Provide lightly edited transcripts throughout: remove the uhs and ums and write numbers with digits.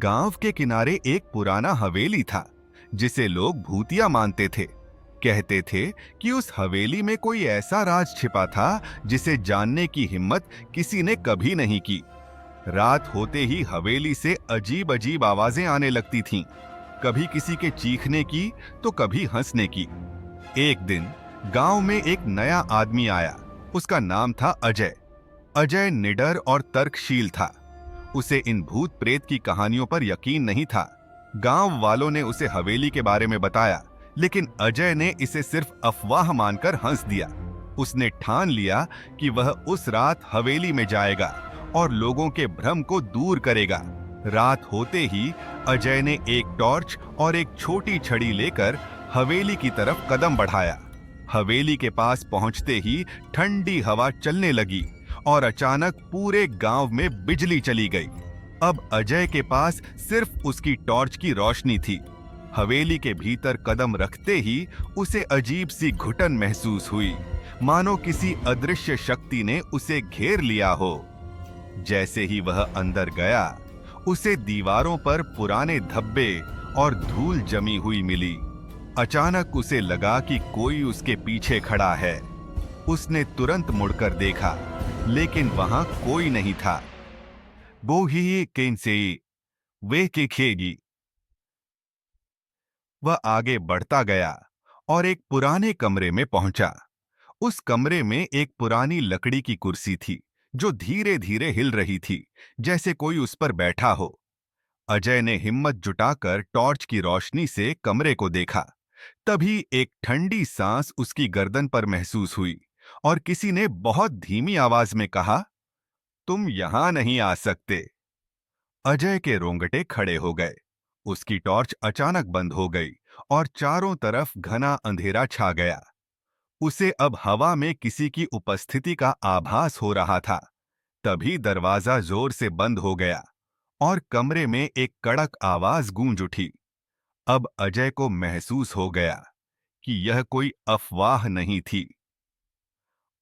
गांव के किनारे एक पुराना हवेली था जिसे लोग भूतिया मानते थे। कहते थे कि उस हवेली में कोई ऐसा राज छिपा था जिसे जानने की हिम्मत किसी ने कभी नहीं की। रात होते ही हवेली से अजीब अजीब आवाजें आने लगती थीं, कभी किसी के चीखने की तो कभी हंसने की। एक दिन गांव में एक नया आदमी आया। उसका नाम था अजय। अजय निडर और तर्कशील था। उसे इन भूत प्रेत की कहानियों पर यकीन नहीं था। गांव वालों ने उसे हवेली के बारे में बताया, लेकिन अजय ने इसे सिर्फ अफवाह मानकर हंस दिया। उसने ठान लिया कि वह उस रात हवेली में जाएगा और लोगों के भ्रम को दूर करेगा। रात होते ही अजय ने एक टॉर्च और एक छोटी छड़ी लेकर हवेली की तरफ कदम बढ़ाया। हवेली के पास पहुंचते ही ठंडी हवा चलने लगी और अचानक पूरे गांव में बिजली चली गई। अब अजय के पास सिर्फ उसकी टॉर्च की रोशनी थी। हवेली के भीतर कदम रखते ही उसे अजीब सी घुटन महसूस हुई, मानो किसी अदृश्य शक्ति ने उसे घेर लिया हो। जैसे ही वह अंदर गया, उसे दीवारों पर पुराने धब्बे और धूल जमी हुई मिली। अचानक उसे लगा कि कोई उसके पीछे खड़ा है। उसने तुरंत मुड़कर देखा, लेकिन वहां कोई नहीं था। बोही कैसे वे के खेगी। वह आगे बढ़ता गया और एक पुराने कमरे में पहुंचा। उस कमरे में एक पुरानी लकड़ी की कुर्सी थी जो धीरे धीरे हिल रही थी, जैसे कोई उस पर बैठा हो। अजय ने हिम्मत जुटाकर टॉर्च की रोशनी से कमरे को देखा। तभी एक ठंडी सांस उसकी गर्दन पर महसूस हुई और किसी ने बहुत धीमी आवाज में कहा, तुम यहां नहीं आ सकते। अजय के रोंगटे खड़े हो गए। उसकी टॉर्च अचानक बंद हो गई और चारों तरफ घना अंधेरा छा गया। उसे अब हवा में किसी की उपस्थिति का आभास हो रहा था। तभी दरवाजा जोर से बंद हो गया और कमरे में एक कड़क आवाज गूंज उठी। अब अजय को महसूस हो गया कि यह कोई अफवाह नहीं थी।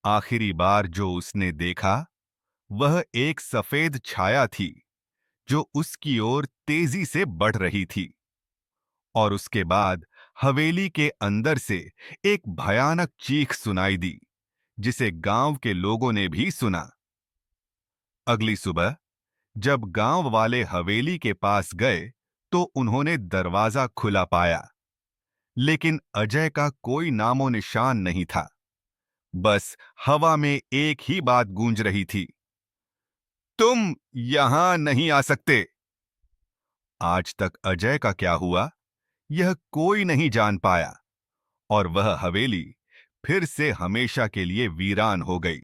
आखिरी बार जो उसने देखा, वह एक सफेद छाया थी जो उसकी ओर तेजी से बढ़ रही थी। और उसके बाद हवेली के अंदर से एक भयानक चीख सुनाई दी, जिसे गांव के लोगों ने भी सुना। अगली सुबह जब गांव वाले हवेली के पास गए, तो उन्होंने दरवाजा खुला पाया, लेकिन अजय का कोई नामो निशान नहीं था। बस हवा में एक ही बात गूंज रही थी, तुम यहां नहीं आ सकते। आज तक अजय का क्या हुआ, यह कोई नहीं जान पाया और वह हवेली फिर से हमेशा के लिए वीरान हो गई।